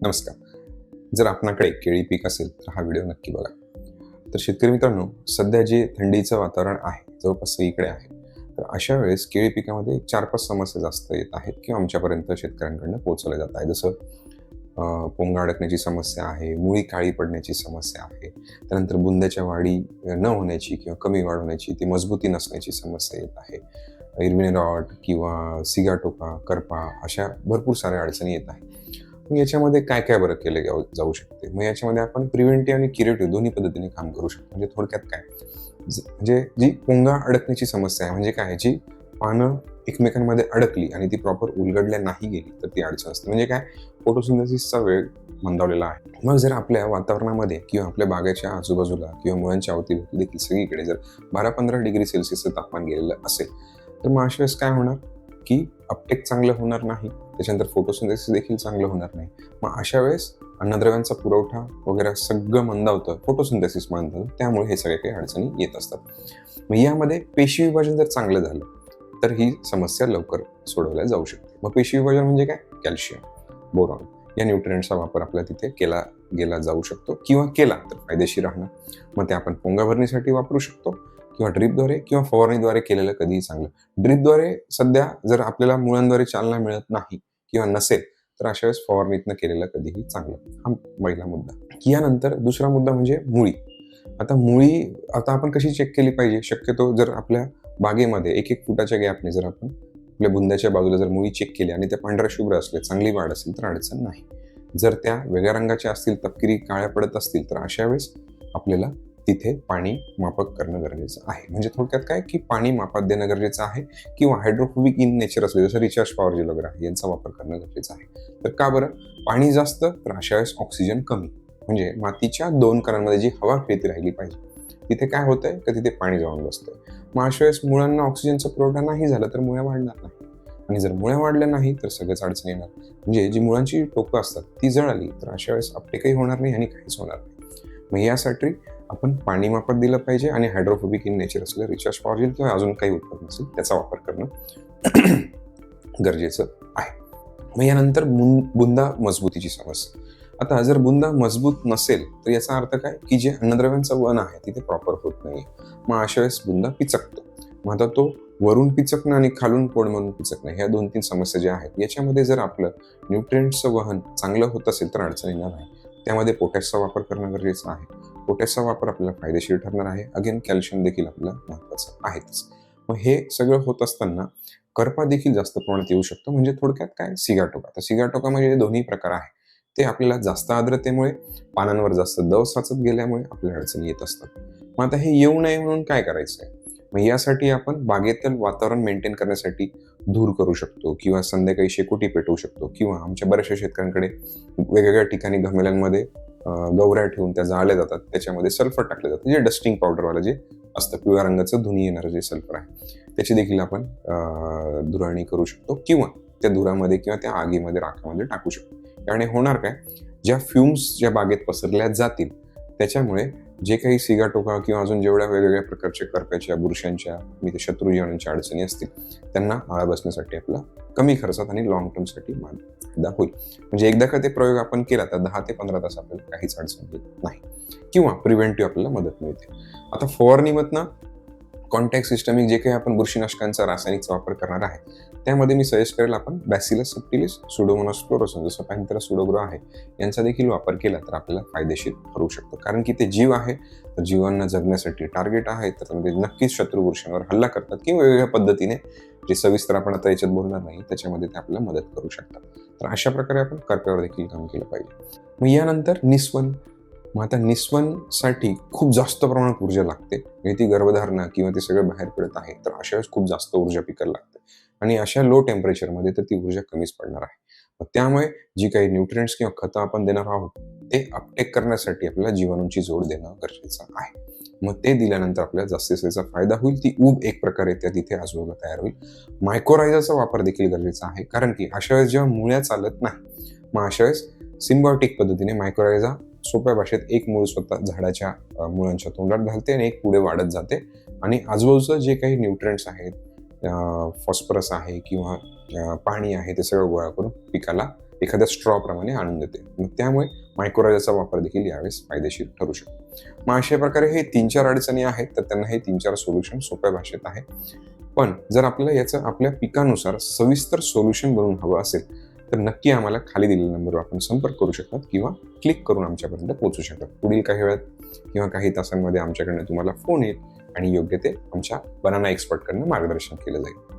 नमस्कार. जर आपणाकडे केळी पीक असेल तर हा व्हिडिओ नक्की बघा. तर शेतकरी मित्रांनो, सध्या जे थंडीचं वातावरण आहे जवळपास सगळीकडे आहे. तर अशा वेळेस केळी पिकामध्ये 4-5 समस्या जास्त येत आहेत किंवा आमच्यापर्यंत शेतकऱ्यांकडून पोहोचवल्या जात आहे. जसं पोंगा अडकण्याची समस्या आहे, मुळी काळी पडण्याची समस्या आहे. त्यानंतर बुंद्याच्या वाढी न होण्याची किंवा कमी वाढ होण्याची, ती मजबूती नसण्याची समस्या येत आहे. इरविने रॉट किंवा सिगाटोका, करपा अशा भरपूर साऱ्या अडचणी येत आहेत. मग याच्यामध्ये काय काय बरं केले जाऊ शकते? मग याच्यामध्ये आपण प्रिव्हेंटिव्ह आणि क्युरेटिव्ह दोन्ही पद्धतीने काम करू शकतो. म्हणजे थोडक्यात काय, म्हणजे जी पोंगा अडकण्याची समस्या आहे, म्हणजे काय, जी पानं एकमेकांमध्ये अडकली आणि ती प्रॉपर उलगडल्या नाही गेली तर ती अडचण असते. म्हणजे काय, फोटोसिंथेसिसचा वेग मंदावलेला आहे. मग जर आपल्या वातावरणामध्ये किंवा आपल्या बागेच्या आजूबाजूला किंवा मुळांच्या अवतीभोवती देखील सगळीकडे जर 12-15 डिग्री सेल्सिअसचं तापमान गेलेलं असेल तर मग अशा वेळेस काय होणार की अपटेक चांगलं होणार नाही, त्याच्यानंतर फोटोसिंथेसिस देखील चांगलं होणार नाही. मग अशा वेळेस अन्नद्रव्यांचा पुरवठा वगैरे सगळं मंदावतं, फोटोसिंथेसिस मंदावतं, त्यामुळे हे सगळे काही अडचणी येत असतात. मग यामध्ये पेशी विभाजन जर चांगलं झालं तर ही समस्या लवकर सोडवल्या जाऊ शकते. मग पेशी विभाजन म्हणजे काय, कॅल्शियम, बोरॉन या न्यूट्रिएंट्सचा वापर आपल्या तिथे केला गेला जाऊ शकतो किंवा केला तर फायदेशीर राहणार. मग ते आपण पोंगा भरणीसाठी वापरू शकतो किंवा ड्रीपद्वारे किंवा फवारणीद्वारे केलेलं कधीही चांगलं. ड्रीपद्वारे सध्या जर आपल्याला मुळांद्वारे चालना मिळत नाही किंवा नसेल तर अशा वेळेस फवारणीतनं केलेलं कधीही चांगलं. हा पहिला मुद्दा. यानंतर दुसरा मुद्दा म्हणजे मुळी. आता आपण कशी चेक केली पाहिजे? शक्यतो जर आपल्या बागेमध्ये 1-1 फुटाच्या गॅपने जर आपण आपल्या बुंद्याच्या बाजूला जर मुळी चेक केली आणि त्या पांढऱ्या शुभ्र असल्या, चांगली वाढ असेल तर अडचण नाही. जर त्या वेगळ्या रंगाच्या असतील, तपकिरी काळ्या पडत असतील तर अशा वेळेस आपल्याला तिथे पाणी माफक करणं गरजेचं आहे. म्हणजे थोडक्यात काय, की पाणी मापात देणं गरजेचं आहे किंवा हायड्रोफोबिक इन नेचर असले जसं रिचार्ज पॉवर जेल वगैरे आहे यांचा वापर करणं गरजेचं आहे. तर का बरं? पाणी जास्त तर अशा वेळेस ऑक्सिजन कमी. म्हणजे मातीच्या 2 कणांमध्ये जी हवा फिरती राहिली पाहिजे तिथे काय होतंय का तिथे पाणी जाऊन बसतंय. मग अशा वेळेस मुळांना ऑक्सिजनचा पुरवठा नाही झाला तर मुळ्या वाढणार नाही, आणि जर मुळ्या वाढल्या नाही तर सगळंच अडचण येणार. म्हणजे जी मुळांची टोकं असतात ती जळाली तर अशा वेळेस अपटेकही होणार नाही आणि काहीच होणार नाही. मग यासाठी आपण पाणी मापात दिलं पाहिजे आणि हायड्रोफोबिक इन नेचर असलेलं रिचार्ज पॉवर जेल किंवा अजून काही उत्पादन असेल त्याचा वापर करणं गरजेचं आहे. मग यानंतर बुंदा मजबूतीची समस्या. आता जर बुंदा मजबूत नसेल तर याचा अर्थ काय, की जे अन्नद्रव्यांचा वन आहे तिथे प्रॉपर होत नाही. मग अशा वेळेस बुंदा पिचकतो. मग आता तो वरून पिचकणं आणि खालून पोड म्हणून पिचकणं ह्या 2-3 समस्या ज्या आहेत याच्यामध्ये जर आपलं न्यूट्रिएंट्सचं वहन चांगलं होत असेल तर अडचण येणार नाही. त्यामध्ये पोटॅशचा वापर करणं गरजेचं आहे. पोटॅशचा वापर आपल्याला फायदेशीर ठरणार आहे. अगेन कॅल्शियम देखील आपल्याला महत्त्वाचं आहेच. मग हे सगळं होत असताना करपा देखील जास्त प्रमाणात येऊ शकतो. म्हणजे थोडक्यात काय, सिगाटोका. तर सिगाटोका म्हणजे दोन्ही प्रकार आहे. ते आपल्याला जास्त आर्द्रतेमुळे, पानांवर जास्त दव साचत गेल्यामुळे आपल्या अडचणी येत असतात. मग आता हे येऊ नये म्हणून काय करायचं आहे? मग यासाठी आपण बागेतील वातावरण मेंटेन करण्यासाठी धूर करू शकतो किंवा संध्याकाळी शेकोटी पेटवू शकतो किंवा आमच्या बऱ्याचशा शेतकऱ्यांकडे वेगवेगळ्या ठिकाणी गमेल्यांमध्ये गवऱ्या ठेवून त्या जाळल्या जातात, त्याच्यामध्ये सल्फर टाकलं जातं, जे डस्टिंग पावडरवालं जे असतं, पिवळ्या रंगाचं धुनी येणारं जे सल्फर आहे त्याची देखील आपण धुराणी करू शकतो किंवा त्या धुरामध्ये किंवा त्या आगीमध्ये, राखामध्ये टाकू शकतो. याने होणार काय, ज्या फ्युम्स ज्या बागेत पसरल्या जातील त्याच्यामुळे जे काही सिगाटोका किंवा अजून जेवढ्या वेगवेगळ्या प्रकारच्या करप्याच्या, बुरशांच्या, शत्रुजीवाणूंच्या अडचणी असतील त्यांना आळा बसण्यासाठी आपला कमी खर्चात आणि लॉंग टर्मसाठी फायदा होईल. म्हणजे एकदा का ते प्रयोग आपण केला तर 10 ते 15 तास आपल्याला काहीच अडचण येत नाही किंवा प्रिव्हेंटिव्ह आपल्याला मदत मिळते. आता फवारणीमधनं कॉन्टॅक्ट सिस्टमिक जे काही आपण बुरशीनाशकांचा रासायनिकचा वापर करणार आहे त्यामध्ये मी सजेस्ट करेल आपण बॅसिलस सबटिलिस, सुडोमोनास फ्लोरोसन्स जसं पॅन्थेरा सुडोग्रो आहे यांचा देखील वापर केला तर आपल्याला फायदेशीर ठरू शकतो. कारण की ते जीव आहे, तर जीवांना जगण्यासाठी टार्गेट आहे, तर त्यामध्ये नक्कीच शत्रू बुरशांवर हल्ला करतात किंवा वेगवेगळ्या पद्धतीने, जे सविस्तर आपण आता याच्यात बोलणार नाही, त्याच्यामध्ये ते आपल्याला मदत करू शकतात. तर अशा प्रकारे आपण करप्यावर देखील काम केलं पाहिजे. मग यानंतर निस्वन. मग आता निस्वनसाठी खूप जास्त प्रमाणात ऊर्जा लागते. म्हणजे ती गर्भधारणा किंवा ते सगळं बाहेर पडत आहे तर अशा वेळेस खूप जास्त ऊर्जा पिकायला लागते आणि अशा लो टेम्परेचरमध्ये तर ती ऊर्जा कमीच पडणार आहे. मग त्यामुळे जी काही न्यूट्रिएंट्स किंवा खतं आपण देणार आहोत ते अपटेक करण्यासाठी आपल्याला जीवाणूंची जोड देणं गरजेचं आहे. मग ते दिल्यानंतर आपल्याला जास्तीत जास्त फायदा होईल. ती ऊब एक प्रकारे त्या तिथे आजूबाजूला तयार होईल. मायक्रोरायझाचा वापर देखील गरजेचा आहे, कारण की अशा वेळेस जेव्हा मुळ्या चालत नाही मग अशा वेळेस सिम्बायोटिक पद्धतीने मायक्रोरायझा सोप्या भाषेत एक मूळ स्वतः झाडाच्या मुळांच्या तोंडात घालते आणि एक पुढे वाढत जाते आणि आजूबाजूचं जे काही न्यूट्रिएंट्स आहेत, फॉस्फरस आहे किंवा पाणी आहे ते सगळं गोळा करून पिकाला एखाद्या स्ट्रॉप्रमाणे आणून देते. मग त्यामुळे मायक्रोरायझाचा वापर देखील यावेळेस फायदेशीर ठरू शकतो. मग अशा प्रकारे हे 3-4 अडचणी आहेत, तर त्यांना हे 3-4 सोल्युशन सोप्या भाषेत आहे. पण जर आपल्याला याचं आपल्या पिकानुसार सविस्तर सोल्युशन बनवून हवं असेल, तर नक्की आम्हाला खाली दिलेल्या नंबरवर आपण संपर्क करू शकतात किंवा क्लिक करून आमच्यापर्यंत पोहोचू शकतात. पुढील काही वेळात किंवा काही तासांमध्ये आमच्याकडनं तुम्हाला फोन येईल आणि योग्य ते आमच्या बनाना एक्सपर्टकडनं मार्गदर्शन केलं जाईल.